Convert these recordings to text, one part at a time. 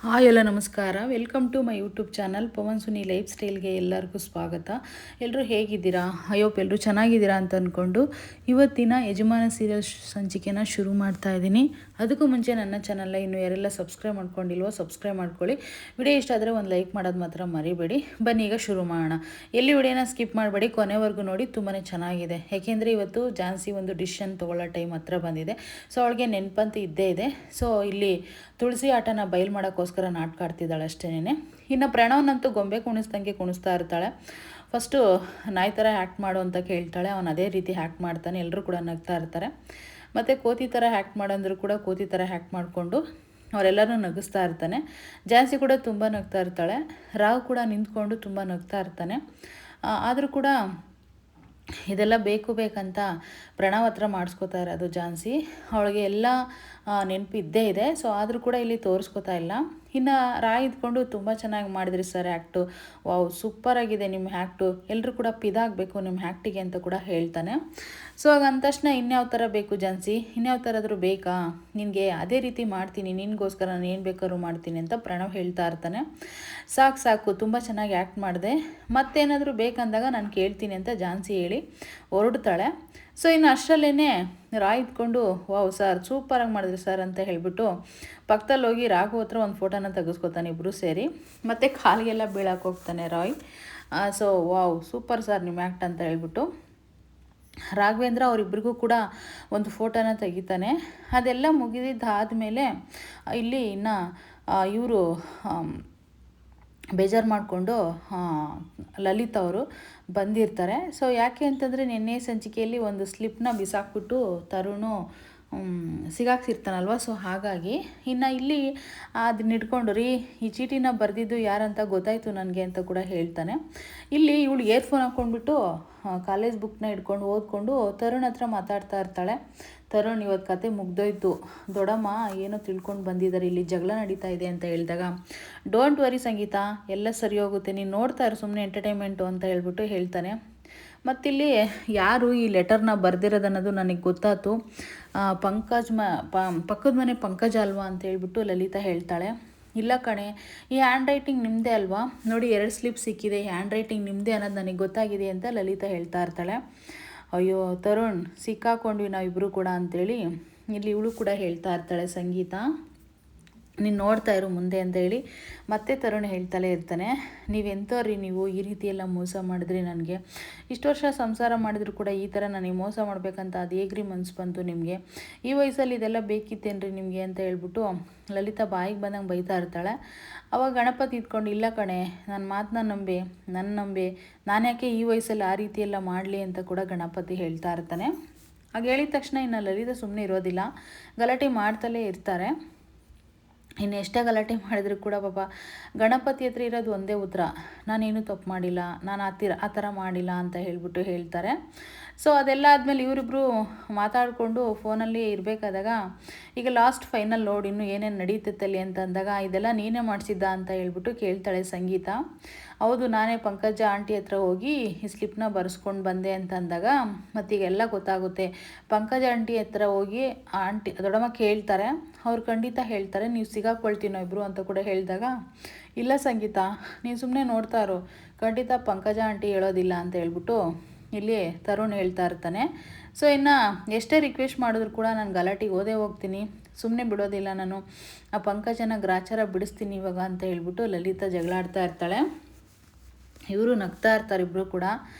Hi ಎಲ್ಲ ನಮಸ್ಕಾರ. Welcome to my YouTube channel Pavan Suni life ಸ್ಟೈಲ್ಗೆ ಎಲ್ಲರಿಗೂ ಸ್ವಾಗತ. ಎಲ್ಲರೂ ಹೇಗಿದ್ದೀರಾ? ಐ ಹೋಪ್ ಎಲ್ಲರೂ ಚೆನ್ನಾಗಿದ್ದೀರಾ ಅಂತ ಅಂದ್ಕೊಂಡು ಇವತ್ತಿನ ಯಜಮಾನ ಸೀರಿಯಲ್ ಸಂಚಿಕೆನ ಶುರು ಮಾಡ್ತಾ ಇದ್ದೀನಿ. ಅದಕ್ಕೂ ಮುಂಚೆ ನನ್ನ ಚಾನಲ್ನ ಇನ್ನೂ ಯಾರೆಲ್ಲ ಸಬ್ಸ್ಕ್ರೈಬ್ ಮಾಡ್ಕೊಂಡಿಲ್ವೋ ಸಬ್ಸ್ಕ್ರೈಬ್ ಮಾಡ್ಕೊಳ್ಳಿ. ವಿಡಿಯೋ ಇಷ್ಟ ಆದರೆ ಒಂದು ಲೈಕ್ ಮಾಡೋದು ಮಾತ್ರ ಮರಿಬೇಡಿ. ಬನ್ನಿ ಈಗ ಶುರು ಮಾಡೋಣ. ಎಲ್ಲಿ ವಿಡಿಯೋನ ಸ್ಕಿಪ್ ಮಾಡಬೇಡಿ, ಕೊನೆವರೆಗೂ ನೋಡಿ. ತುಂಬಾ ಚೆನ್ನಾಗಿದೆ. ಯಾಕೆಂದರೆ ಇವತ್ತು ಝಾನ್ಸಿ ಒಂದು ಡಿಸಿಷನ್ ತೊಗೊಳ್ಳೋ ಟೈಮ್ ಹತ್ರ ಬಂದಿದೆ. ಸೊ ಅವಳಿಗೆ ನೆನಪಂತೂ ಇದ್ದೇ ಇದೆ. ಸೊ ಇಲ್ಲಿ ತುಳಸಿ ಆಟನ ಬಯಲು ಮಾಡೋಕ್ಕೋಸ್ಕರ ನಾಟಕ ಆಡ್ತಿದ್ದಾಳೆ ಅಷ್ಟೇನೆ. ಇನ್ನು ಪ್ರಣವ್ನಂತೂ ಗೊಂಬೆ ಕುಣಿಸ್ದಂಗೆ ಕುಣಿಸ್ತಾ ಇರ್ತಾಳೆ. ಫಸ್ಟು ನಾಯಿ ಥರ ಹ್ಯಾಕ್ಟ್ ಮಾಡು ಅಂತ ಕೇಳ್ತಾಳೆ. ಅವನು ಅದೇ ರೀತಿ ಹ್ಯಾಕ್ಟ್ ಮಾಡ್ತಾನೆ. ಎಲ್ಲರೂ ಕೂಡ ನಗ್ತಾ ಇರ್ತಾರೆ. ಮತ್ತು ಕೋತಿ ಥರ ಹ್ಯಾಕ್ಟ್ ಮಾಡಂದ್ರೂ ಕೂಡ ಕೋತಿ ಥರ ಹ್ಯಾಕ್ಟ್ ಮಾಡಿಕೊಂಡು ಅವರೆಲ್ಲರೂ ನಗಿಸ್ತಾ ಇರ್ತಾನೆ. ಝಾನ್ಸಿ ಕೂಡ ತುಂಬ ನಗ್ತಾ ಇರ್ತಾಳೆ. ರಾವ್ ಕೂಡ ನಿಂತ್ಕೊಂಡು ತುಂಬ ನಗ್ತಾ ಇರ್ತಾನೆ. ಆದರೂ ಕೂಡ ಇದೆಲ್ಲ ಬೇಕಂತ ಪ್ರಣವ್ ಹತ್ರ ಮಾಡಿಸ್ಕೋತಾ ಇರೋದು ಝಾನ್ಸಿ. ಅವಳಿಗೆ ಎಲ್ಲ ನೆನಪು ಇದ್ದೇ ಇದೆ. ಸೊ ಆದರೂ ಕೂಡ ಇಲ್ಲಿ ತೋರಿಸ್ಕೋತಾ ಇಲ್ಲ. ಇನ್ನು ರಾಯ್ ಇದ್ಕೊಂಡು ತುಂಬ ಚೆನ್ನಾಗಿ ಮಾಡಿದ್ರಿ ಸರ್ ಆ್ಯಕ್ಟು, ವಾವ್ ಸೂಪರಾಗಿದೆ ನಿಮ್ಮ ಆ್ಯಕ್ಟು, ಎಲ್ಲರೂ ಕೂಡ ಪಿದಾಗಬೇಕು ನಿಮ್ಮ ಆ್ಯಕ್ಟಿಗೆ ಅಂತ ಕೂಡ ಹೇಳ್ತಾನೆ. ಸೊ ಆಗ ಅಂದ ತಕ್ಷಣ ಇನ್ಯಾವ ಥರ ಬೇಕು ಝಾನ್ಸಿ, ಇನ್ಯಾವ ಥರ ಆದರೂ ಬೇಕಾ ನಿನಗೆ, ಅದೇ ರೀತಿ ಮಾಡ್ತೀನಿ ನಿನಗೋಸ್ಕರ ನಾನು ಏನು ಬೇಕಾದ್ರೂ ಮಾಡ್ತೀನಿ ಅಂತ ಪ್ರಣವ್ ಹೇಳ್ತಾ ಇರ್ತಾನೆ. ಸಾಕು ತುಂಬ ಚೆನ್ನಾಗಿ ಆ್ಯಕ್ಟ್ ಮಾಡಿದೆ, ಮತ್ತೇನಾದರೂ ಬೇಕಂದಾಗ ನಾನು ಕೇಳ್ತೀನಿ ಅಂತ ಝಾನ್ಸಿ ಹೇಳಿ ಹೊರಡ್ತಾಳೆ. ಸೊ ಇನ್ನು ಅಷ್ಟರಲ್ಲೇ ರಾಯ್ ಇದ್ಕೊಂಡು ವಾವ್ ಸರ್ ಸೂಪರಾಗಿ ಮಾಡಿದ್ರಿ ಸರ್ ಅಂತ ಹೇಳಿಬಿಟ್ಟು ಪಕ್ಕದಲ್ಲಿ ಹೋಗಿ ರಾಘು ಹತ್ರ ಒಂದು ಫೋಟೋನ ತೆಗೆಸ್ಕೊತಾನೆ ಇಬ್ಬರು ಸೇರಿ. ಮತ್ತು ಕಾಲಿಗೆಲ್ಲ ಬೀಳಕ್ಕೆ ಹೋಗ್ತಾನೆ ರಾಯ್. ಸೊ ವಾವ್ ಸೂಪರ್ ಸರ್ ನಿಮ್ಮ ಆ್ಯಕ್ಟ್ ಅಂತ ಹೇಳ್ಬಿಟ್ಟು ರಾಘವೇಂದ್ರ ಅವರಿಬ್ಬರಿಗೂ ಕೂಡ ಒಂದು ಫೋಟೋನ ತೆಗಿತಾನೆ. ಅದೆಲ್ಲ ಮುಗಿದಿದ್ದಾದಮೇಲೆ ಇಲ್ಲಿ ಇನ್ನು ಇವರು ಬೇಜಾರು ಮಾಡಿಕೊಂಡು ಲಲಿತ್ ಅವರು ಬಂದಿರ್ತಾರೆ. ಸೊ ಯಾಕೆ ಅಂತಂದರೆ ನಿನ್ನೆ ಸಂಚಿಕೆಯಲ್ಲಿ ಒಂದು ಸ್ಲಿಪ್ನ ಬಿಸಾಕ್ಬಿಟ್ಟು ತರುಣು ಸಿಗಾಕ್ಸಿರ್ತಾನಲ್ವ. ಸೊ ಹಾಗಾಗಿ ಇನ್ನು ಇಲ್ಲಿ ಅದನ್ನ ಹಿಡ್ಕೊಂಡು ರೀ ಈ ಚೀಟಿನ ಬರೆದಿದ್ದು ಯಾರಂತ ಗೊತ್ತಾಯಿತು ನನಗೆ ಅಂತ ಕೂಡ ಹೇಳ್ತಾನೆ. ಇಲ್ಲಿ ಇವಳು ಇಯರ್ಫೋನ್ ಹಾಕ್ಕೊಂಡ್ಬಿಟ್ಟು ಕಾಲೇಜ್ ಬುಕ್ನ ಹಿಡ್ಕೊಂಡು ಓದ್ಕೊಂಡು ತರುಣ್ ಹತ್ರ ಮಾತಾಡ್ತಾ ಇರ್ತಾಳೆ. ತರುಣ್ ಇವತ್ತು ಕತೆ ಮುಗ್ದೋಯ್ತು, ದೊಡ್ಡಮ್ಮ ಏನೋ ತಿಳ್ಕೊಂಡು ಬಂದಿದ್ದಾರೆ, ಇಲ್ಲಿ ಜಗಳ ನಡೀತಾ ಇದೆ ಅಂತ ಹೇಳಿದಾಗ ಡೋಂಟ್ ವರಿ ಸಂಗೀತ ಎಲ್ಲ ಸರಿ ಹೋಗುತ್ತೆ, ನೀನು ನೋಡ್ತಾ ಇರು ಸುಮ್ಮನೆ ಎಂಟರ್ಟೈನ್ಮೆಂಟು ಅಂತ ಹೇಳ್ಬಿಟ್ಟು ಹೇಳ್ತಾನೆ. ಮತ್ತಿಲ್ಲಿ ಯಾರು ಈ ಲೆಟರ್ನ ಬರೆದಿರೋದನ್ನೋದು ನನಗೆ ಗೊತ್ತಾಯ್ತು, ಪಕ್ಕದ ಮನೆ ಪಂಕಜ ಅಲ್ವಾ ಅಂತ ಹೇಳ್ಬಿಟ್ಟು ಲಲಿತಾ ಹೇಳ್ತಾಳೆ. ಇಲ್ಲ ಕಣೆ, ಈ ಹ್ಯಾಂಡ್ ರೈಟಿಂಗ್ ನಿಮ್ಮದೇ ಅಲ್ವಾ, ನೋಡಿ 2 ಸ್ಲಿಪ್ ಸಿಕ್ಕಿದೆ, ಈ ಹ್ಯಾಂಡ್ ರೈಟಿಂಗ್ ನಿಮ್ಮದೇ ಅನ್ನೋದು ನನಗೆ ಗೊತ್ತಾಗಿದೆ ಅಂತ ಲಲಿತಾ ಹೇಳ್ತಾ ಇರ್ತಾಳೆ. ಅಯ್ಯೋ ತರುಣ್ ಸಿಕ್ಕಾಕೊಂಡ್ವಿ ನಾವಿಬ್ಬರು ಕೂಡ ಅಂಥೇಳಿ ಇಲ್ಲಿ ಇವಳು ಕೂಡ ಹೇಳ್ತಾ ಇರ್ತಾಳೆ ಸಂಗೀತ, ನೀನು ನೋಡ್ತಾ ಇರು ಮುಂದೆ ಅಂತ ಹೇಳಿ ಮತ್ತೆ ತರುಣ್ ಹೇಳ್ತಲೇ ಇರ್ತಾನೆ. ನೀವೆಂಥವ್ರಿ ನೀವು, ಈ ರೀತಿ ಎಲ್ಲ ಮೋಸ ಮಾಡಿದ್ರಿ ನನಗೆ, ಇಷ್ಟು ವರ್ಷ ಸಂಸಾರ ಮಾಡಿದ್ರು ಕೂಡ ಈ ಥರ ನನಗೆ ಮೋಸ ಮಾಡಬೇಕಂತ ಅದು ಹೇಗ್ರಿ ಮನ್ಸು ಬಂತು ನಿಮಗೆ, ಈ ವಯಸ್ಸಲ್ಲಿ ಇದೆಲ್ಲ ಬೇಕಿತ್ತೇನ್ರಿ ನಿಮಗೆ ಅಂತ ಹೇಳ್ಬಿಟ್ಟು ಲಲಿತಾ ಬಾಯಿಗೆ ಬಂದಂಗೆ ಬೈತಾ ಇರ್ತಾಳೆ. ಅವಾಗ ಗಣಪತಿ ಇದ್ಕೊಂಡು ಇಲ್ಲ ಕಣೆ ನನ್ನ ಮಾತನ್ನ ನಂಬೆ ನಾನು ಯಾಕೆ ಈ ವಯಸ್ಸಲ್ಲಿ ಆ ರೀತಿ ಎಲ್ಲ ಮಾಡಲಿ ಅಂತ ಕೂಡ ಗಣಪತಿ ಹೇಳ್ತಾ ಇರ್ತಾನೆ. ಹಾಗೆ ಹೇಳಿದ ತಕ್ಷಣ ಇನ್ನು ಲಲಿತಾ ಸುಮ್ಮನೆ ಇರೋದಿಲ್ಲ, ಗಲಾಟೆ ಮಾಡ್ತಲೇ ಇರ್ತಾರೆ. ಇನ್ನು ಎಷ್ಟೇ ಗಲಾಟೆ ಮಾಡಿದ್ರು ಕೂಡ ಪಾಪ ಗಣಪತಿ ಹತ್ರ ಇರೋದು ಒಂದೇ ಉತ್ತರ, ನಾನೇನು ತಪ್ಪು ಮಾಡಿಲ್ಲ, ನಾನು ಆ ಥರ ಮಾಡಿಲ್ಲ ಅಂತ ಹೇಳ್ಬಿಟ್ಟು ಹೇಳ್ತಾರೆ. ಸೊ ಅದೆಲ್ಲ ಆದಮೇಲೆ ಇವರಿಬ್ಬರು ಮಾತಾಡಿಕೊಂಡು ಫೋನಲ್ಲಿ ಇರಬೇಕಾದಾಗ ಈಗ ಲಾಸ್ಟ್ ಫೈನಲ್ ನೋಡಿ ಇನ್ನೂ ಏನೇನು ನಡೀತೈತಲ್ಲಿ ಅಂತ ಅಂದಾಗ ಇದೆಲ್ಲ ನೀನೇ ಮಾಡಿಸಿದ್ದ ಅಂತ ಹೇಳ್ಬಿಟ್ಟು ಕೇಳ್ತಾಳೆ ಸಂಗೀತ. ಹೌದು ನಾನೇ ಪಂಕಜ ಆಂಟಿ ಹತ್ರ ಹೋಗಿ ಈ ಸ್ಲಿಪ್ನ ಬರೆಸ್ಕೊಂಡು ಬಂದೆ ಅಂತ ಅಂದಾಗ ಮತ್ತೀಗೆಲ್ಲ ಗೊತ್ತಾಗುತ್ತೆ. ಪಂಕಜ ಆಂಟಿ ಹತ್ರ ಹೋಗಿ ಆಂಟಿ ದೊಡ್ಡಮ್ಮ ಕೇಳ್ತಾರೆ, ಅವ್ರು ಖಂಡಿತ ಹೇಳ್ತಾರೆ ನೀವು ಸಿಗಾಕೊಳ್ತೀನೋ ಇಬ್ಬರು ಅಂತ ಕೂಡ ಹೇಳಿದಾಗ ಇಲ್ಲ ಸಂಗೀತ ನೀವು ಸುಮ್ಮನೆ ನೋಡ್ತಾ ಇರು, ಖಂಡಿತ ಪಂಕಜ ಆಂಟಿ ಹೇಳೋದಿಲ್ಲ ಅಂತ ಹೇಳ್ಬಿಟ್ಟು ಇಲ್ಲಿ ತರುಣ್ ಹೇಳ್ತಾ ಇರ್ತಾನೆ. ಸೊ ಇನ್ನು ಎಷ್ಟೇ ರಿಕ್ವೆಸ್ಟ್ ಮಾಡಿದ್ರು ಕೂಡ ನಾನು ಗಲಾಟೆಗೆ ಹೋಗ್ತೀನಿ, ಸುಮ್ಮನೆ ಬಿಡೋದಿಲ್ಲ, ನಾನು ಆ ಪಂಕಜನ ಗ್ರಾಚಾರ ಬಿಡಿಸ್ತೀನಿ ಇವಾಗ ಅಂತ ಹೇಳ್ಬಿಟ್ಟು ಲಲಿತಾ ಜಗಳಾಡ್ತಾ ಇರ್ತಾಳೆ. ಇವರು ನಗ್ತಾ ಇರ್ತಾರೆ ಇಬ್ಬರು ಕೂಡ.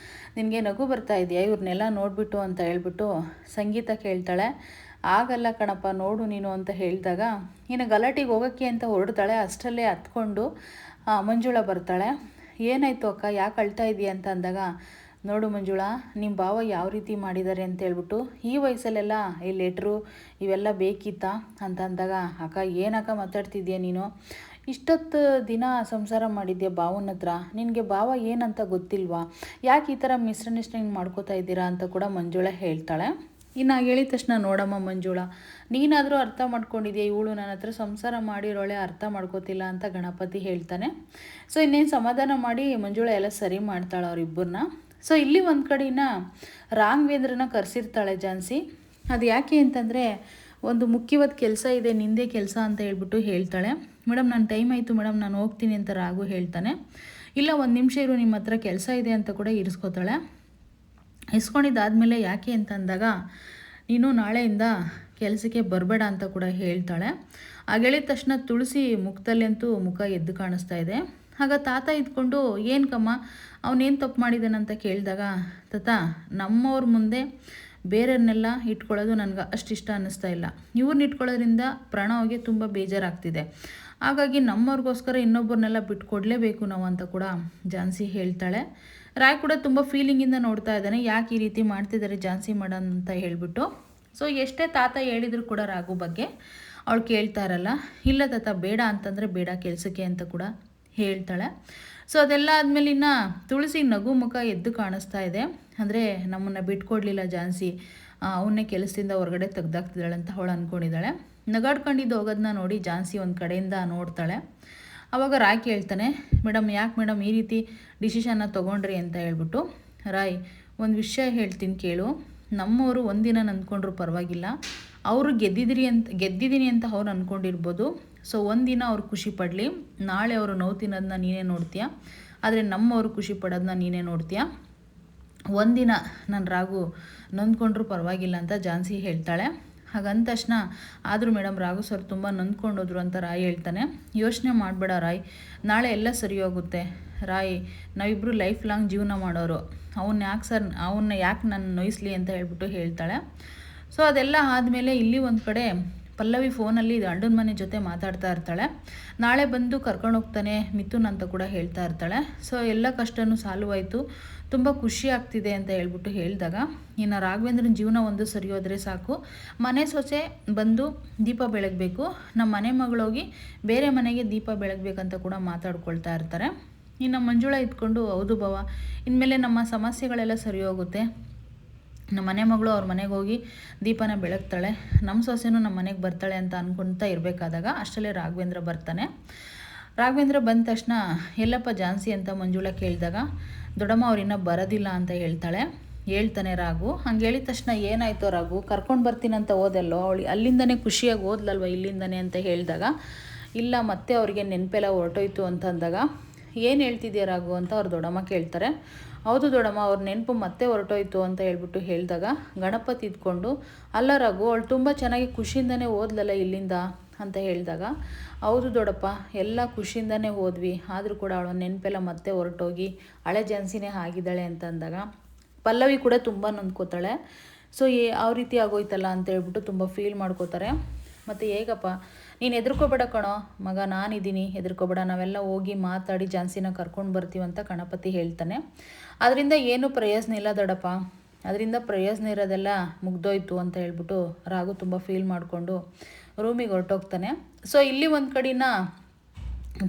ನಿನಗೆ ನಗು ಬರ್ತಾ ಇದೆಯಾ ಇವ್ರನ್ನೆಲ್ಲ ನೋಡಿಬಿಟ್ಟು ಅಂತ ಹೇಳ್ಬಿಟ್ಟು ಸಂಗೀತ ಕೇಳ್ತಾಳೆ. ಆಗಲ್ಲ ಕಣಪ್ಪ ನೋಡು ನೀನು ಅಂತ ಹೇಳಿದಾಗ ಇನ್ನು ಗಲಾಟೆಗೆ ಹೋಗೋಕ್ಕೆ ಅಂತ ಹೊರಡ್ತಾಳೆ. ಅಷ್ಟರಲ್ಲೇ ಹತ್ಕೊಂಡು ಮಂಜುಳಾ ಬರ್ತಾಳೆ. ಏನಾಯಿತು ಅಕ್ಕ ಯಾಕೆ ಅಳ್ತಾ ಇದೆಯಾ ಅಂತ ಅಂದಾಗ ನೋಡು ಮಂಜುಳಾ ನಿಮ್ಮ ಭಾವ ಯಾವ ರೀತಿ ಮಾಡಿದ್ದಾರೆ ಅಂತ ಹೇಳ್ಬಿಟ್ಟು ಈ ವಯಸ್ಸಲ್ಲೆಲ್ಲ ಈ ಲೆಟ್ರು ಇವೆಲ್ಲ ಬೇಕಿತ್ತಾ ಅಂತ ಅಂದಾಗ ಅಕ್ಕ ಏನಕ್ಕ ಮಾತಾಡ್ತಿದ್ಯಾ ನೀನು, ಇಷ್ಟೊತ್ತು ದಿನ ಸಂಸಾರ ಮಾಡಿದ್ಯಾ ಭಾವನ ಹತ್ರ, ನಿನಗೆ ಭಾವ ಏನಂತ ಗೊತ್ತಿಲ್ವಾ, ಯಾಕೆ ಈ ಥರ ಮಿಸ್ಅಂಡರ್ಸ್ಟ್ಯಾಂಡಿಂಗ್ ಮಾಡ್ಕೋತಾ ಇದ್ದೀರಾ ಅಂತ ಕೂಡ ಮಂಜುಳಾ ಹೇಳ್ತಾಳೆ. ಇನ್ನು ಹೇಳಿದ ತಕ್ಷಣ ನೋಡಮ್ಮ ಮಂಜುಳಾ ನೀನಾದರೂ ಅರ್ಥ ಮಾಡ್ಕೊಂಡಿದ್ಯಾ, ಇವಳು ನನ್ನ ಹತ್ರ ಸಂಸಾರ ಮಾಡಿರೋಳೆ ಅರ್ಥ ಮಾಡ್ಕೋತಿಲ್ಲ ಅಂತ ಗಣಪತಿ ಹೇಳ್ತಾನೆ. ಸೊ ಇನ್ನೇನು ಸಮಾಧಾನ ಮಾಡಿ ಮಂಜುಳಾ ಎಲ್ಲ ಸರಿ ಮಾಡ್ತಾಳೆ ಅವರಿಬ್ಬರನ್ನ. ಸೊ ಇಲ್ಲಿ ಒಂದು ಕಡೆನ ರಾಘವೇಂದ್ರನ ಕರೆಸಿರ್ತಾಳೆ ಝಾನ್ಸಿ. ಅದು ಯಾಕೆ ಅಂತಂದರೆ ಒಂದು ಮುಖ್ಯವಾದ ಕೆಲಸ ಇದೆ, ನಿಂದೇ ಕೆಲಸ ಅಂತ ಹೇಳ್ಬಿಟ್ಟು ಹೇಳ್ತಾಳೆ. ಮೇಡಮ್ ನನ್ನ ಟೈಮ್ ಆಯಿತು ಮೇಡಮ್, ನಾನು ಹೋಗ್ತೀನಿ ಅಂತ ರಾಘು ಹೇಳ್ತಾನೆ. ಇಲ್ಲ, ಒಂದು ನಿಮಿಷ ಇರು, ನಿಮ್ಮ ಹತ್ರ ಕೆಲಸ ಇದೆ ಅಂತ ಕೂಡ ಇರಿಸ್ಕೋತಾಳೆ. ಇಸ್ಕೊಂಡಿದ್ದಾದಮೇಲೆ ಯಾಕೆ ಅಂತ ಅಂದಾಗ, ನೀನು ನಾಳೆಯಿಂದ ಕೆಲಸಕ್ಕೆ ಬರಬೇಡ ಅಂತ ಕೂಡ ಹೇಳ್ತಾಳೆ. ಆಗ ಹೇಳಿದ ತಕ್ಷಣ ತುಳಸಿ ಮುಖದಲ್ಲಂತೂ ಮುಖ ಎದ್ದು ಕಾಣಿಸ್ತಾ ಇದೆ. ಆಗ ತಾತ ಇದ್ಕೊಂಡು, ಏನು ಕಮ್ಮ ಅವನೇನು ತಪ್ಪು ಮಾಡಿದ್ದಾನಂತ ಕೇಳಿದಾಗ, ತಾತ ನಮ್ಮವ್ರ ಮುಂದೆ ಬೇರೆಯವ್ರನ್ನೆಲ್ಲ ಇಟ್ಕೊಳ್ಳೋದು ನನಗೆ ಅಷ್ಟಿಷ್ಟ ಅನ್ನಿಸ್ತಾ ಇಲ್ಲ. ಇವ್ರನ್ನ ಇಟ್ಕೊಳ್ಳೋದ್ರಿಂದ ಪ್ರಣವ್ಗೆ ತುಂಬ ಬೇಜಾರಾಗ್ತಿದೆ. ಹಾಗಾಗಿ ನಮ್ಮವ್ರಿಗೋಸ್ಕರ ಇನ್ನೊಬ್ಬರನ್ನೆಲ್ಲ ಬಿಟ್ಕೊಡ್ಲೇಬೇಕು ನಾವು ಅಂತ ಕೂಡ ಝಾನ್ಸಿ ಹೇಳ್ತಾಳೆ. ರಾಯ್ ಕೂಡ ತುಂಬ ಫೀಲಿಂಗಿಂದ ನೋಡ್ತಾ ಇದ್ದಾನೆ, ಯಾಕೆ ಈ ರೀತಿ ಮಾಡ್ತಿದ್ದಾರೆ ಝಾನ್ಸಿ ಮಾಡೋಣ ಅಂತ ಹೇಳಿಬಿಟ್ಟು. ಸೊ ಎಷ್ಟೇ ತಾತ ಹೇಳಿದ್ರು ಕೂಡ ರಾಘು ಬಗ್ಗೆ ಅವಳು ಕೇಳ್ತಾ ಇರಲ್ಲ. ಇಲ್ಲ ತಾತ ಬೇಡ ಅಂತಂದರೆ ಬೇಡ ಕೆಲಸಕ್ಕೆ ಅಂತ ಕೂಡ ಹೇಳ್ತಾಳೆ. ಸೊ ಅದೆಲ್ಲ ಆದಮೇಲೆ ಇನ್ನು ತುಳಸಿ ನಗು ಮುಖ ಎದ್ದು ಕಾಣಿಸ್ತಾ ಇದೆ. ಅಂದರೆ ನಮ್ಮನ್ನು ಬಿಟ್ಕೊಡ್ಲಿಲ್ಲ ಝಾನ್ಸಿ, ಅವನ್ನೇ ಕೆಲಸದಿಂದ ಹೊರಗಡೆ ತೆಗ್ದಾಕ್ತಿದ್ದಾಳೆ ಅಂತ ಅವಳು ಅಂದ್ಕೊಂಡಿದ್ದಾಳೆ. ನಗಾಡ್ಕೊಂಡಿದ್ದು ಹೋಗೋದನ್ನ ನೋಡಿ ಝಾನ್ಸಿ ಒಂದು ಕಡೆಯಿಂದ ನೋಡ್ತಾಳೆ. ಆವಾಗ ರಾಯ್ ಕೇಳ್ತಾನೆ, ಮೇಡಮ್ ಯಾಕೆ ಮೇಡಮ್ ಈ ರೀತಿ ಡಿಸಿಷನ್ನ ತೊಗೊಂಡ್ರಿ ಅಂತ ಹೇಳ್ಬಿಟ್ಟು. ರಾಯ್ ಒಂದು ವಿಷಯ ಹೇಳ್ತೀನಿ ಕೇಳು, ನಮ್ಮವರು ಒಂದಿನ ಅಂದ್ಕೊಂಡ್ರು ಪರವಾಗಿಲ್ಲ, ಅವರು ಗೆದ್ದಿದ್ದೀನಿ ಅಂತ ಅವ್ರು ಅಂದ್ಕೊಂಡಿರ್ಬೋದು. ಸೊ ಒಂದಿನ ಅವ್ರು ಖುಷಿ ಪಡಲಿ, ನಾಳೆ ಅವರು ನೋವು ತಿನ್ನೋದನ್ನ ನೀನೇ ನೋಡ್ತೀಯ, ಆದರೆ ನಮ್ಮವರು ಖುಷಿ ಪಡೋದನ್ನ ನೀನೇ ನೋಡ್ತೀಯ. ಒಂದಿನ ನಾನು ರಾಘು ನೊಂದ್ಕೊಂಡ್ರು ಪರವಾಗಿಲ್ಲ ಅಂತ ಝಾನ್ಸಿ ಹೇಳ್ತಾಳೆ. ಹಾಗಂದ ತಕ್ಷಣ, ಆದರೂ ಮೇಡಮ್ ರಾಘು ಸರ್ ತುಂಬ ನೊಂದ್ಕೊಂಡೋದ್ರು ಅಂತ ರಾಯ್ ಹೇಳ್ತಾನೆ. ಯೋಚನೆ ಮಾಡಬೇಡ ರಾಯ್, ನಾಳೆ ಎಲ್ಲ ಸರಿ ಹೋಗುತ್ತೆ. ರಾಯ್ ನಾವಿಬ್ಬರು ಲೈಫ್ ಲಾಂಗ್ ಜೀವನ ಮಾಡೋರು, ಅವನ್ನ ಯಾಕೆ ನಾನು ನೋಯಿಸ್ಲಿ ಅಂತ ಹೇಳ್ಬಿಟ್ಟು ಹೇಳ್ತಾಳೆ. ಸೊ ಅದೆಲ್ಲ ಆದಮೇಲೆ ಇಲ್ಲಿ ಒಂದು ಕಡೆ ಪಲ್ಲವಿ ಫೋನಲ್ಲಿ ಅಣ್ಣನ ಮನೆ ಜೊತೆ ಮಾತಾಡ್ತಾ ಇರ್ತಾಳೆ. ನಾಳೆ ಬಂದು ಕರ್ಕೊಂಡು ಹೋಗ್ತಾನೆ ಮಿಥುನ್ ಅಂತ ಕೂಡ ಹೇಳ್ತಾ ಇರ್ತಾಳೆ. ಸೊ ಎಲ್ಲ ಕಷ್ಟನೂ ಸಾಲ್ವ್ ಆಯಿತು, ತುಂಬ ಖುಷಿ ಆಗ್ತಿದೆ ಅಂತ ಹೇಳ್ಬಿಟ್ಟು ಹೇಳಿದಾಗ, ಇನ್ನು ರಾಘವೇಂದ್ರನ ಜೀವನ ಒಂದು ಸರಿ ಹೋದರೆ ಸಾಕು, ಮನೆ ಸೊಸೆ ಬಂದು ದೀಪ ಬೆಳಗಬೇಕು, ನಮ್ಮ ಮನೆ ಮಗಳೋಗಿ ಬೇರೆ ಮನೆಗೆ ದೀಪ ಬೆಳಗಬೇಕಂತ ಕೂಡ ಮಾತಾಡ್ಕೊಳ್ತಾ ಇರ್ತಾರೆ. ಇನ್ನು ಮಂಜುಳಾ ಇದ್ಕೊಂಡು, ಹೌದು ಭವ, ಇನ್ಮೇಲೆ ನಮ್ಮ ಸಮಸ್ಯೆಗಳೆಲ್ಲ ಸರಿ ಹೋಗುತ್ತೆ, ನಮ್ಮ ಮನೆ ಮಗಳು ಅವ್ರ ಮನೆಗೆ ಹೋಗಿ ದೀಪನ ಬೆಳಗ್ತಾಳೆ, ನಮ್ಮ ಸೊಸೆನೂ ನಮ್ಮ ಮನೆಗೆ ಬರ್ತಾಳೆ ಅಂತ ಅಂದ್ಕೊಳ್ತಾ ಇರಬೇಕಾದಾಗ ಅಷ್ಟರಲ್ಲೇ ರಾಘವೇಂದ್ರ ಬರ್ತಾನೆ. ರಾಘವೇಂದ್ರ ಬಂದ ತಕ್ಷಣ, ಎಲ್ಲಪ್ಪ ಝಾನ್ಸಿ ಅಂತ ಮಂಜುಳಾ ಕೇಳಿದಾಗ, ದೊಡ್ಡಮ್ಮ ಅವ್ರಿನ್ನೂ ಬರೋದಿಲ್ಲ ಅಂತ ಹೇಳ್ತಾನೆ ರಾಘು. ಹಂಗೆ ಹೇಳಿದ ತಕ್ಷಣ, ಏನಾಯ್ತೋ ರಾಘು, ಕರ್ಕೊಂಡು ಬರ್ತೀನಂತ ಹೋದಲ್ಲೋ, ಅವಳು ಅಲ್ಲಿಂದನೇ ಖುಷಿಯಾಗಿ ಓದ್ಲಲ್ವ ಇಲ್ಲಿಂದನೇ ಅಂತ ಹೇಳಿದಾಗ, ಇಲ್ಲ ಮತ್ತೆ ಅವ್ರಿಗೆ ನೆನಪೆಲ್ಲ ಹೊರಟೋಯ್ತು ಅಂತ ಅಂದಾಗ, ಏನು ಹೇಳ್ತಿದ್ಯಾ ರಾಘು ಅಂತ ಅವ್ರು ದೊಡ್ಡಮ್ಮ ಕೇಳ್ತಾರೆ. ಹೌದು ದೊಡ್ಡಮ್ಮ, ಅವ್ರ ನೆನಪು ಮತ್ತೆ ಹೊರಟೋಯ್ತು ಅಂತ ಹೇಳ್ಬಿಟ್ಟು ಹೇಳಿದಾಗ, ಗಣಪತಿ ಇದ್ಕೊಂಡು, ಅಲ್ಲ ರಾಘು ಅವಳು ತುಂಬ ಚೆನ್ನಾಗಿ ಖುಷಿಯಿಂದನೇ ಓದ್ಲಲ್ಲ ಇಲ್ಲಿಂದ ಅಂತ ಹೇಳಿದಾಗ, ಹೌದು ದೊಡ್ಡಪ್ಪ ಎಲ್ಲ ಖುಷಿಯಿಂದನೇ ಹೋದ್ವಿ, ಆದರೂ ಕೂಡ ಅವಳ ನೆನಪೆಲ್ಲ ಮತ್ತೆ ಹೊರಟೋಗಿ ಹಳೆ ಝಾನ್ಸಿನೇ ಆಗಿದ್ದಾಳೆ ಅಂತ ಅಂದಾಗ ಪಲ್ಲವಿ ಕೂಡ ತುಂಬ ನೊಂದ್ಕೋತಾಳೆ. ಸೊ ಯಾವ ರೀತಿ ಆಗೋಯ್ತಲ್ಲ ಅಂತ ಹೇಳ್ಬಿಟ್ಟು ತುಂಬ ಫೀಲ್ ಮಾಡ್ಕೋತಾರೆ. ಮತ್ತು ಹೇಗಪ್ಪ ನೀನು ಹೆದರ್ಕೋಬೇಡ ಕಣೋ ಮಗ, ನಾನಿದ್ದೀನಿ, ಹೆದರ್ಕೋಬೇಡ, ನಾವೆಲ್ಲ ಹೋಗಿ ಮಾತಾಡಿ ಝಾನ್ಸಿನ ಕರ್ಕೊಂಡು ಬರ್ತೀವಂತ ಗಣಪತಿ ಹೇಳ್ತಾನೆ. ಅದರಿಂದ ಏನೂ ಪ್ರಯೋಜನ ಇಲ್ಲ ದೊಡ್ಡಪ್ಪ, ಅದರಿಂದ ಪ್ರಯೋಜನ ಇರೋದೆಲ್ಲ ಮುಗ್ದೋಯ್ತು ಅಂತ ಹೇಳ್ಬಿಟ್ಟು ರಾಘು ತುಂಬ ಫೀಲ್ ಮಾಡಿಕೊಂಡು ರೂಮಿಗೆ ಹೊರಟೋಗ್ತಾನೆ. ಸೊ ಇಲ್ಲಿ ಒಂದು ಕಡೆನ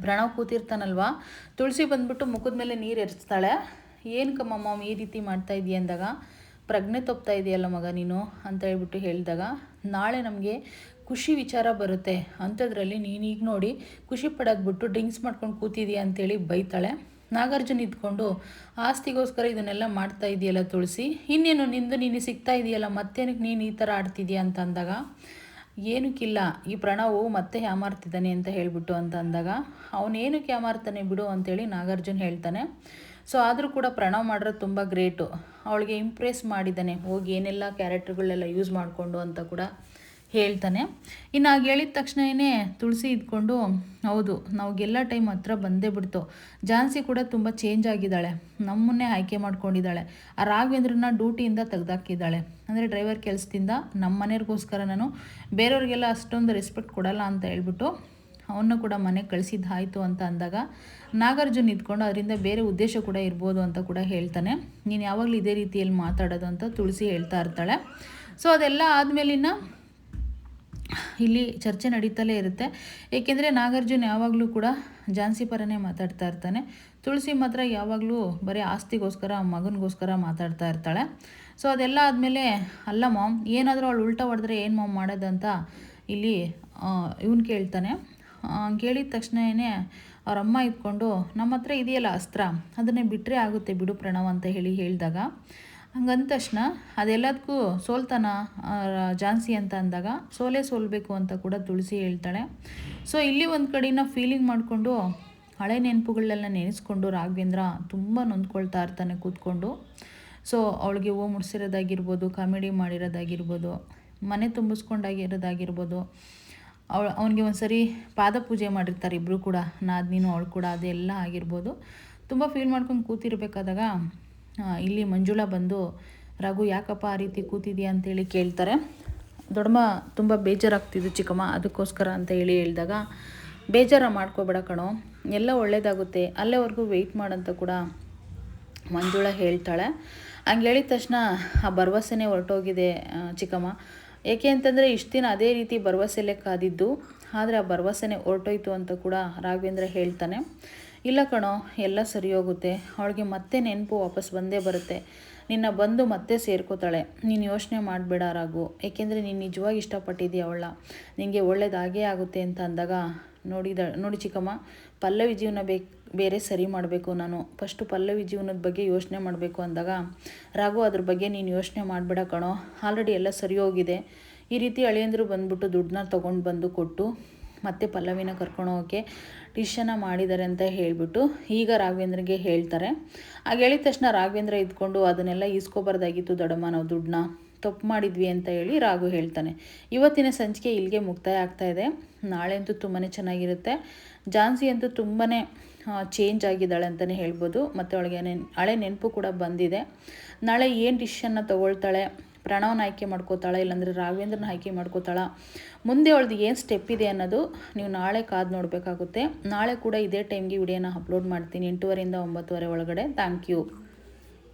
ಪ್ರಣವ್ ಕೂತಿರ್ತಾನಲ್ವ, ತುಳಸಿ ಬಂದ್ಬಿಟ್ಟು ಮುಖದ ಮೇಲೆ ನೀರು ಎರಿಸ್ತಾಳೆ. ಏನು ಕಮ್ಮಮ್ಮ ಈ ರೀತಿ ಮಾಡ್ತಾ ಇದೀಯ ಅಂದಾಗ, ಪ್ರಜ್ಞೆ ತಪ್ತಾ ಇದೆಯಲ್ಲ ಮಗ ನೀನು ಅಂತ ಹೇಳ್ಬಿಟ್ಟು ಹೇಳಿದಾಗ, ನಾಳೆ ನಮಗೆ ಖುಷಿ ವಿಚಾರ ಬರುತ್ತೆ, ಅಂಥದ್ರಲ್ಲಿ ನೀನೀಗ ನೋಡಿ ಖುಷಿ ಪಡೋದು ಬಿಟ್ಟು ಡ್ರಿಂಕ್ಸ್ ಮಾಡ್ಕೊಂಡು ಕೂತಿದೀಯ ಅಂತೇಳಿ ಬೈತಾಳೆ. ನಾಗಾರ್ಜುನ ಇದ್ಕೊಂಡು, ಆಸ್ತಿಗೋಸ್ಕರ ಇದನ್ನೆಲ್ಲ ಮಾಡ್ತಾ ಇದೆಯಲ್ಲ ತುಳಸಿ, ಇನ್ನೇನು ನಿಂದು ನೀನು ಸಿಗ್ತಾ ಇದೆಯಲ್ಲ, ಮತ್ತೇನಕ್ಕೆ ನೀನು ಈ ಥರ ಆಡ್ತಿದೀಯ ಅಂತ ಅಂದಾಗ, ಏನಕ್ಕಿಲ್ಲ ಈ ಪ್ರಣವು ಮತ್ತೆ ಯಾಮಾರ್ತಿದ್ದಾನೆ ಅಂತ ಹೇಳ್ಬಿಟ್ಟು ಅಂತ ಅಂದಾಗ, ಅವನೇನಕ್ಕೆ ಯಾಮಾರ್ತಾನೆ ಬಿಡು ಅಂತೇಳಿ ನಾಗಾರ್ಜುನ ಹೇಳ್ತಾನೆ. ಸೊ ಆದರೂ ಕೂಡ ಪ್ರಣವ್ ಮಾಡಿರೋದು ತುಂಬ ಗ್ರೇಟು, ಅವಳಿಗೆ ಇಂಪ್ರೆಸ್ ಮಾಡಿದ್ದಾನೆ, ಹೋಗಿ ಏನೆಲ್ಲ ಕ್ಯಾರೆಕ್ಟರ್ಗಳೆಲ್ಲ ಯೂಸ್ ಮಾಡಿಕೊಂಡು ಅಂತ ಕೂಡ ಹೇಳ್ತಾನೆ. ಇನ್ನು ಆಗ ಹೇಳಿದ ತಕ್ಷಣವೇ ತುಳಸಿ ಇದ್ಕೊಂಡು, ಹೌದು ನಾವಾಗೆಲ್ಲ ಟೈಮ್ ಹತ್ರ ಬಂದೇ ಬಿಡ್ತು, ಝಾನ್ಸಿ ಕೂಡ ತುಂಬ ಚೇಂಜ್ ಆಗಿದ್ದಾಳೆ, ನಮ್ಮನ್ನೇ ಆಯ್ಕೆ ಮಾಡ್ಕೊಂಡಿದ್ದಾಳೆ, ಆ ರಾಘವೇಂದ್ರನ ಡ್ಯೂಟಿಯಿಂದ ತೆಗ್ದಾಕಿದ್ದಾಳೆ, ಅಂದರೆ ಡ್ರೈವರ್ ಕೆಲಸದಿಂದ ನಮ್ಮ ಮನೆಯವ್ರಿಗೋಸ್ಕರ ನಾನು ಬೇರೆಯವ್ರಿಗೆಲ್ಲ ಅಷ್ಟೊಂದು ರೆಸ್ಪೆಕ್ಟ್ ಕೊಡಲ್ಲ ಅಂತ ಹೇಳ್ಬಿಟ್ಟು ಅವನ್ನ ಕೂಡ ಮನೆಗೆ ಕಳಿಸಿದ್ದಾಯಿತು ಅಂತ ಅಂದಾಗ, ನಾಗಾರ್ಜುನ್ ಇದ್ಕೊಂಡು ಅದರಿಂದ ಬೇರೆ ಉದ್ದೇಶ ಕೂಡ ಇರ್ಬೋದು ಅಂತ ಕೂಡ ಹೇಳ್ತಾನೆ. ನೀನು ಯಾವಾಗಲೂ ಇದೇ ರೀತಿಯಲ್ಲಿ ಮಾತಾಡೋದು ಅಂತ ತುಳಸಿ ಹೇಳ್ತಾ ಇರ್ತಾಳೆ. ಸೊ ಅದೆಲ್ಲ ಆದಮೇಲಿನ ಇಲ್ಲಿ ಚರ್ಚೆ ನಡೀತಲೇ ಇರುತ್ತೆ, ಏಕೆಂದರೆ ನಾಗಾರ್ಜುನ್ ಯಾವಾಗಲೂ ಕೂಡ ಝಾನ್ಸಿ ಪರನೇ ಮಾತಾಡ್ತಾ ಇರ್ತಾನೆ, ತುಳಸಿ ಮಾತ್ರ ಯಾವಾಗಲೂ ಬರೀ ಆಸ್ತಿಗೋಸ್ಕರ ಮಗನಿಗೋಸ್ಕರ ಮಾತಾಡ್ತಾ ಇರ್ತಾಳೆ. ಸೊ ಅದೆಲ್ಲ ಆದಮೇಲೆ, ಅಲ್ಲ ಮಾಮ್ ಏನಾದರೂ ಅವಳು ಉಲ್ಟಾ ಹೊಡೆದ್ರೆ ಏನು ಮಾಮ್ ಮಾಡೋದಂತ ಇಲ್ಲಿ ಇವನು ಕೇಳ್ತಾನೆ. ಕೇಳಿದ ತಕ್ಷಣವೇ ಅವ್ರ ಅಮ್ಮ ಇದ್ಕೊಂಡು, ನಮ್ಮ ಹತ್ರ ಇದೆಯಲ್ಲ ಅಸ್ತ್ರ, ಅದನ್ನೇ ಬಿಟ್ಟರೆ ಆಗುತ್ತೆ ಬಿಡು ಪ್ರಣವ್ ಅಂತ ಹೇಳಿದಾಗ, ಹಂಗಂದ ತಕ್ಷಣ ಅದೆಲ್ಲದಕ್ಕೂ ಸೋಲ್ತಾನ ಝಾನ್ಸಿ ಅಂತ ಅಂದಾಗ ಸೋಲ್ಬೇಕು ಅಂತ ಕೂಡ ತುಳಸಿ ಹೇಳ್ತಾಳೆ. ಸೊ ಇಲ್ಲಿ ಒಂದು ಕಡೆನ ಫೀಲಿಂಗ್ ಮಾಡಿಕೊಂಡು ಹಳೆ ನೆನಪುಗಳನ್ನೆಲ್ಲ ನೆನೆಸ್ಕೊಂಡು ರಾಘವೇಂದ್ರ ತುಂಬ ನೊಂದ್ಕೊಳ್ತಾ ಇರ್ತಾನೆ ಕೂತ್ಕೊಂಡು. ಸೊ ಅವಳಿಗೆ ಹೂ ಮುಡಿಸಿರೋದಾಗಿರ್ಬೋದು, ಕಾಮಿಡಿ ಮಾಡಿರೋದಾಗಿರ್ಬೋದು, ಮನೆ ತುಂಬಿಸ್ಕೊಂಡಾಗಿರೋದಾಗಿರ್ಬೋದು, ಅವನಿಗೆ ಒಂದು ಸರಿ ಪಾದ ಪೂಜೆ ಮಾಡಿರ್ತಾರೆ ಇಬ್ಬರು ಕೂಡ, ನೀನು ಅವಳು ಕೂಡ, ಅದೆಲ್ಲ ಆಗಿರ್ಬೋದು. ತುಂಬ ಫೀಲ್ ಮಾಡ್ಕೊಂಡು ಕೂತಿರ್ಬೇಕಾದಾಗ ಇಲ್ಲಿ ಮಂಜುಳಾ ಬಂದು, ರಘು ಯಾಕಪ್ಪ ಆ ರೀತಿ ಕೂತಿದ್ಯಾ ಅಂತೇಳಿ ಕೇಳ್ತಾರೆ. ದೊಡ್ಡಮ್ಮ ತುಂಬ ಬೇಜಾರಾಗ್ತಿದ್ದು ಚಿಕ್ಕಮ್ಮ, ಅದಕ್ಕೋಸ್ಕರ ಅಂತ ಹೇಳಿದಾಗ, ಬೇಜಾರ ಮಾಡ್ಕೋಬೇಡ ಕಣೋ, ಎಲ್ಲ ಒಳ್ಳೆಯದಾಗುತ್ತೆ, ಅಲ್ಲೇವರೆಗೂ ವೆಯ್ಟ್ ಮಾಡಂತ ಕೂಡ ಮಂಜುಳಾ ಹೇಳ್ತಾಳೆ. ಹಂಗೆ ಹೇಳಿದ ತಕ್ಷಣ ಆ ಭರವಸೆನೇ ಹೊರಟೋಗಿದೆ ಚಿಕ್ಕಮ್ಮ. ಏಕೆ ಅಂತಂದರೆ ಇಷ್ಟು ದಿನ ಅದೇ ರೀತಿ ಭರವಸೆಯಲ್ಲೇ ಕಾದಿದ್ದು, ಆದರೆ ಆ ಭರವಸೆನೇ ಹೊರಟೋಯ್ತು ಅಂತ ಕೂಡ ರಾಘವೇಂದ್ರ ಹೇಳ್ತಾನೆ. ಇಲ್ಲ ಕಣೋ, ಎಲ್ಲ ಸರಿ ಹೋಗುತ್ತೆ, ಅವಳಿಗೆ ಮತ್ತೆ ನೆನಪು ವಾಪಸ್ ಬಂದೇ ಬರುತ್ತೆ, ನಿನ್ನ ಬಂದು ಮತ್ತೆ ಸೇರ್ಕೋತಾಳೆ, ನೀನು ಯೋಚನೆ ಮಾಡಬೇಡ ರಾಘು, ಏಕೆಂದರೆ ನೀನು ನಿಜವಾಗಿ ಇಷ್ಟಪಟ್ಟಿದ್ದೀಯ ಅವಳ, ನಿನಗೆ ಒಳ್ಳೇದಾಗೇ ಆಗುತ್ತೆ ಅಂತ ಅಂದಾಗ, ನೋಡಿ ಚಿಕ್ಕಮ್ಮ, ಪಲ್ಲವಿ ಜೀವನ ಬೇರೆ ಸರಿ ಮಾಡಬೇಕು, ನಾನು ಫಸ್ಟು ಪಲ್ಲವಿ ಜೀವನದ ಬಗ್ಗೆ ಯೋಚನೆ ಮಾಡಬೇಕು ಅಂದಾಗ, ರಾಘು ಅದ್ರ ಬಗ್ಗೆ ನೀನು ಯೋಚನೆ ಮಾಡಬೇಡ ಕಣೋ, ಆಲ್ರೆಡಿ ಎಲ್ಲ ಸರಿ ಹೋಗಿದೆ, ಈ ರೀತಿ ಅಳಿಯಂದರು ಬಂದ್ಬಿಟ್ಟು ದುಡ್ಡನ್ನ ತೊಗೊಂಡು ಬಂದು ಕೊಟ್ಟು ಮತ್ತೆ ಪಲ್ಲವಿನ ಕರ್ಕೊಂಡು ಹೋಗೋಕ್ಕೆ ಡಿಸಿಷನ್ನ ಮಾಡಿದ್ದಾರೆ ಅಂತ ಹೇಳಿಬಿಟ್ಟು ಈಗ ರಾಘವೇಂದ್ರಗೆ ಹೇಳ್ತಾರೆ. ಆಗ ಹೇಳಿದ ತಕ್ಷಣ ರಾಘವೇಂದ್ರ ಇದ್ಕೊಂಡು, ಅದನ್ನೆಲ್ಲ ಈಸ್ಕೊಬಾರ್ದಾಗಿತ್ತು ದೊಡ್ಡಮ್ಮ, ನಾವು ದುಡ್ಡನ್ನ ತಪ್ಪು ಮಾಡಿದ್ವಿ ಅಂತ ಹೇಳಿ ರಾಘು ಹೇಳ್ತಾನೆ. ಇವತ್ತಿನ ಸಂಚಿಕೆ ಇಲ್ಲಿಗೆ ಮುಕ್ತಾಯ ಆಗ್ತಾಯಿದೆ. ನಾಳೆ ಅಂತೂ ತುಂಬಾ ಚೆನ್ನಾಗಿರುತ್ತೆ. ಝಾನ್ಸಿ ಅಂತೂ ತುಂಬಾ ಚೇಂಜ್ ಆಗಿದ್ದಾಳೆ ಅಂತಲೇ ಹೇಳ್ಬೋದು. ಮತ್ತು ಅವಳಿಗೆ ಹಳೆ ನೆನಪು ಕೂಡ ಬಂದಿದೆ. ನಾಳೆ ಏನು ಡಿಸಿಷನ್ನ ತೊಗೊಳ್ತಾಳೆ, ಪ್ರಣವನ ಆಯ್ಕೆ ಮಾಡ್ಕೋತಾಳೆ, ಇಲ್ಲಾಂದರೆ ರಾಘವೇಂದ್ರನ ಆಯ್ಕೆ ಮಾಡ್ಕೋತಾಳ, ಮುಂದೆ ಅವಳದು ಏನು ಸ್ಟೆಪ್ ಇದೆ ಅನ್ನೋದು ನೀವು ನಾಳೆ ಕಾದು ನೋಡಬೇಕಾಗುತ್ತೆ. ನಾಳೆ ಕೂಡ ಇದೇ ಟೈಮ್ಗೆ ವಿಡಿಯೋನ ಅಪ್ಲೋಡ್ ಮಾಡ್ತೀನಿ, 8:30 ಇಂದ 9:30 ಒಳಗಡೆ. Thank you.